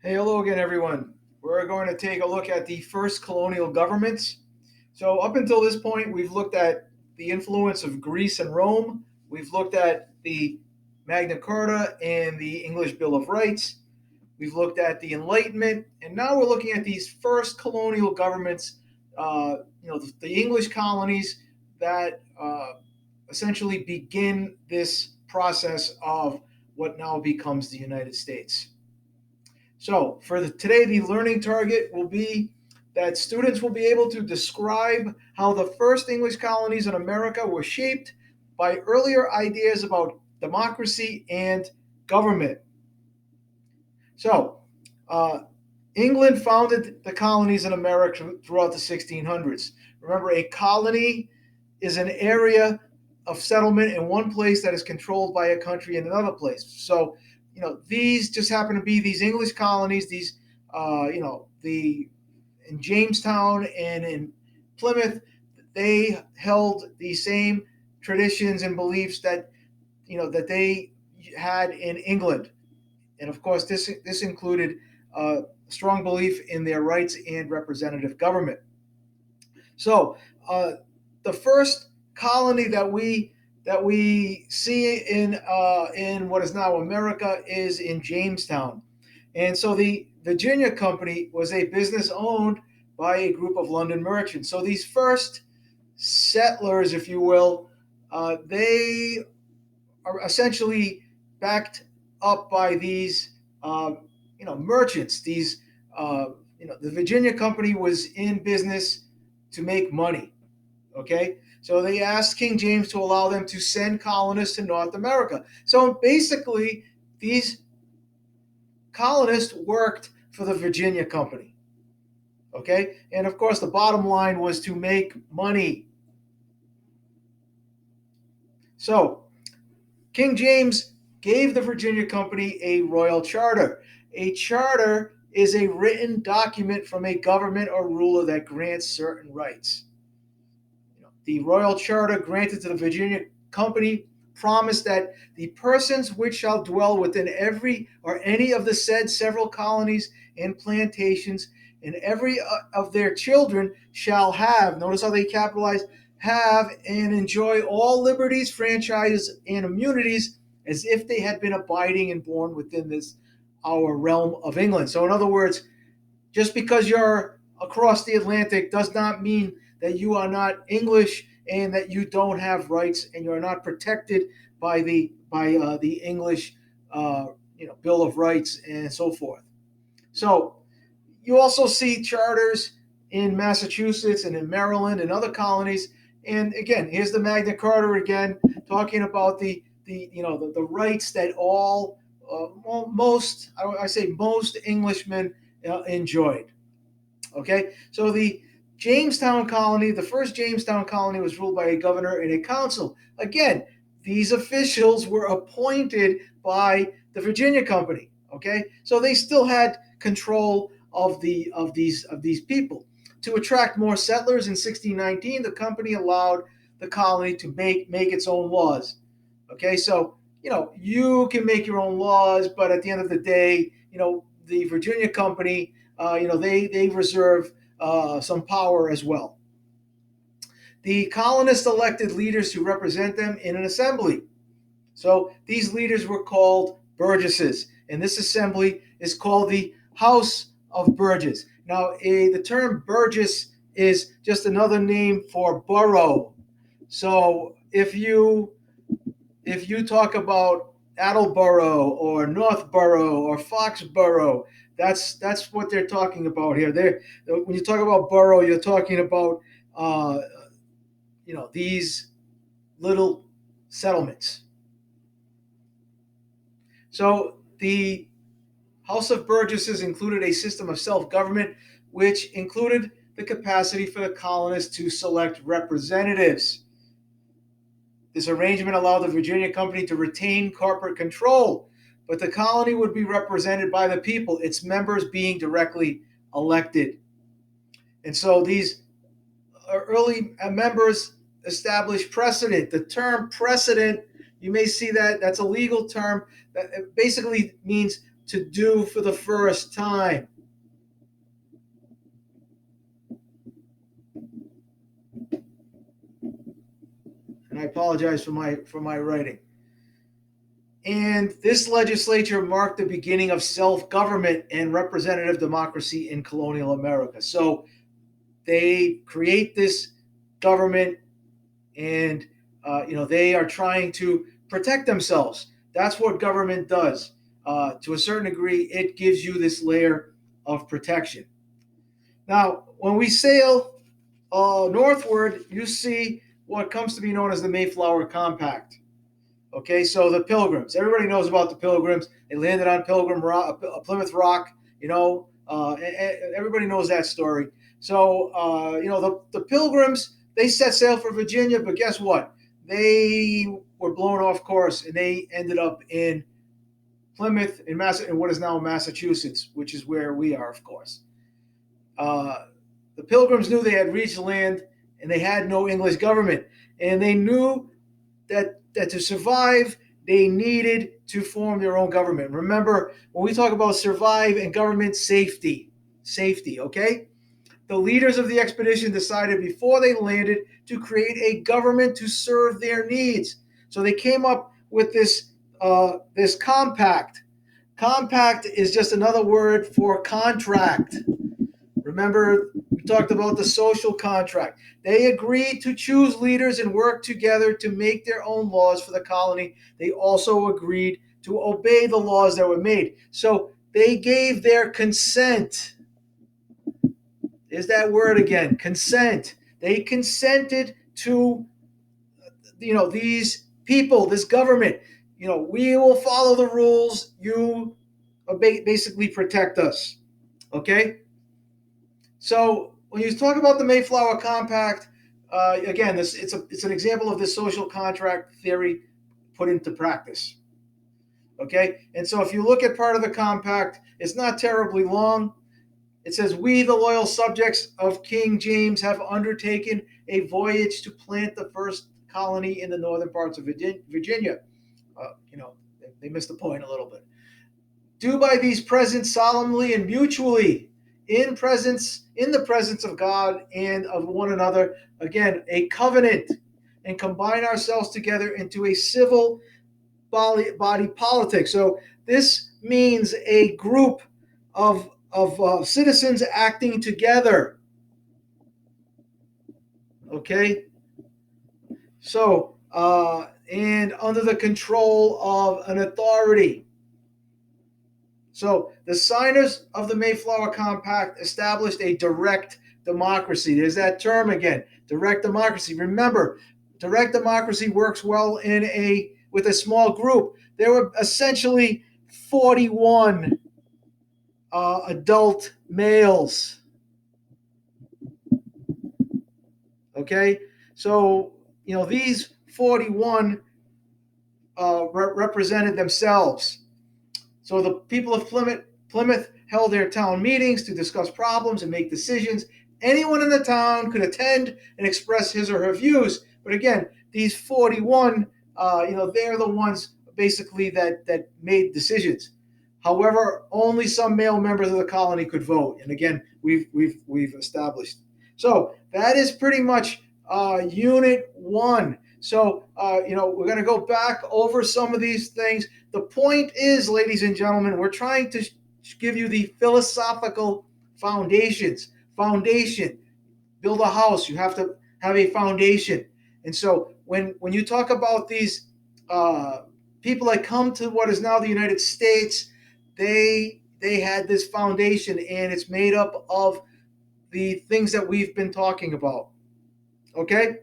Hey, hello again, everyone. We're going to take a look at the first colonial governments. So, up until this point, we've looked at the influence of Greece and Rome. We've looked at the Magna Carta and the English Bill of Rights. We've looked at the Enlightenment, and now we're looking at these first colonial governments. The English colonies that essentially begin this process of what now becomes the United States. So today, the learning target will be that students will be able to describe how the first English colonies in America were shaped by earlier ideas about democracy and government. So, uh, England founded the colonies in America throughout the 1600s. Remember, a colony is an area of settlement in one place that is controlled by a country in another place. So, these just happen to be these English colonies. These, the in Jamestown and in Plymouth, they held the same traditions and beliefs that they had in England, and of course, this included strong belief in their rights and representative government. So, the first colony that we see in what is now America is in Jamestown, and so the Virginia Company was a business owned by a group of London merchants. So these first settlers, if you will, they are essentially backed up by these merchants. These the Virginia Company was in business to make money. Okay, so they asked King James to allow them to send colonists to North America. So basically, these colonists worked for the Virginia Company. Okay, and of course, the bottom line was to make money. So King James gave the Virginia Company a royal charter. A charter is a written document from a government or ruler that grants certain rights. The royal charter granted to the Virginia Company promised that the persons which shall dwell within every or any of the said several colonies and plantations, and every of their children shall have, notice how they capitalize, have and enjoy all liberties, franchises, and immunities as if they had been abiding and born within this our realm of England. So, in other words, just because you're across the Atlantic does not mean that you are not English and that you don't have rights and you're not protected by the English Bill of Rights and so forth. So you also see charters in Massachusetts and in Maryland and other colonies. And again, here's the Magna Carta again, talking about the rights that all most I say most Englishmen enjoyed. Okay, so the Jamestown colony, the first Jamestown colony, was ruled by a governor and a council. Again, these officials were appointed by the Virginia Company. Okay, so they still had control of these people. To attract more settlers in 1619, the company allowed the colony to make its own laws. Okay, so you can make your own laws, but at the end of the day, the Virginia Company, they reserve some power as well. The colonists elected leaders to represent them in an assembly. So these leaders were called burgesses, and this assembly is called the House of Burgesses. Now, the term burgess is just another name for borough. So if you talk about Attleboro or Northborough or Foxborough, that's what they're talking about here. When you talk about borough, you're talking about uh, these little settlements. So the House of Burgesses included a system of self-government, which included the capacity for the colonists to select representatives. This arrangement allowed the Virginia Company to retain corporate control, but the colony would be represented by the people, its members being directly elected. And so these early members established precedent. The term precedent, you may see that's a legal term that basically means to do for the first time. And I apologize for my writing. And this legislature marked the beginning of self-government and representative democracy in colonial America. So they create this government, and they are trying to protect themselves. That's what government does. To a certain degree, it gives you this layer of protection. Now, when we sail northward, you see what comes to be known as the Mayflower Compact. Okay, so the Pilgrims. Everybody knows about the Pilgrims. They landed on Plymouth Rock. Everybody knows that story. So, the Pilgrims, they set sail for Virginia, but guess what? They were blown off course, and they ended up in Plymouth, in what is now Massachusetts, which is where we are, of course. Uh, the Pilgrims knew they had reached land, and they had no English government, and they knew that to survive, they needed to form their own government. Remember, when we talk about survive and government, safety, okay? The leaders of the expedition decided before they landed to create a government to serve their needs. So they came up with this compact. Compact is just another word for contract. Remember, we talked about the social contract. They agreed to choose leaders and work together to make their own laws for the colony. They also agreed to obey the laws that were made. So they gave their consent. There's that word again, consent. They consented to, these people, this government. We will follow the rules. You basically protect us. Okay? So when you talk about the Mayflower Compact, again, it's an example of this social contract theory put into practice. Okay, and so if you look at part of the compact, it's not terribly long. It says, "We, the loyal subjects of King James, have undertaken a voyage to plant the first colony in the northern parts of Virginia." They missed the point a little bit. "Do by these presents solemnly and mutually, in the presence of God and of one another, again, a covenant, and combine ourselves together into a civil body politic." So this means a group of citizens acting together. Okay, so and under the control of an authority. So the signers of the Mayflower Compact established a direct democracy. There's that term again, direct democracy. Remember, direct democracy works well with a small group. There were essentially 41 adult males. Okay, so these 41 represented themselves. So the people of Plymouth held their town meetings to discuss problems and make decisions. Anyone in the town could attend and express his or her views. But again, these 41, they're the ones basically that made decisions. However, only some male members of the colony could vote. And again, we've established. So that is pretty much Unit 1. So, we're going to go back over some of these things. The point is, ladies and gentlemen, we're trying to give you the philosophical foundations. Foundation. Build a house. You have to have a foundation. And so when you talk about these people that come to what is now the United States, they had this foundation, and it's made up of the things that we've been talking about. Okay?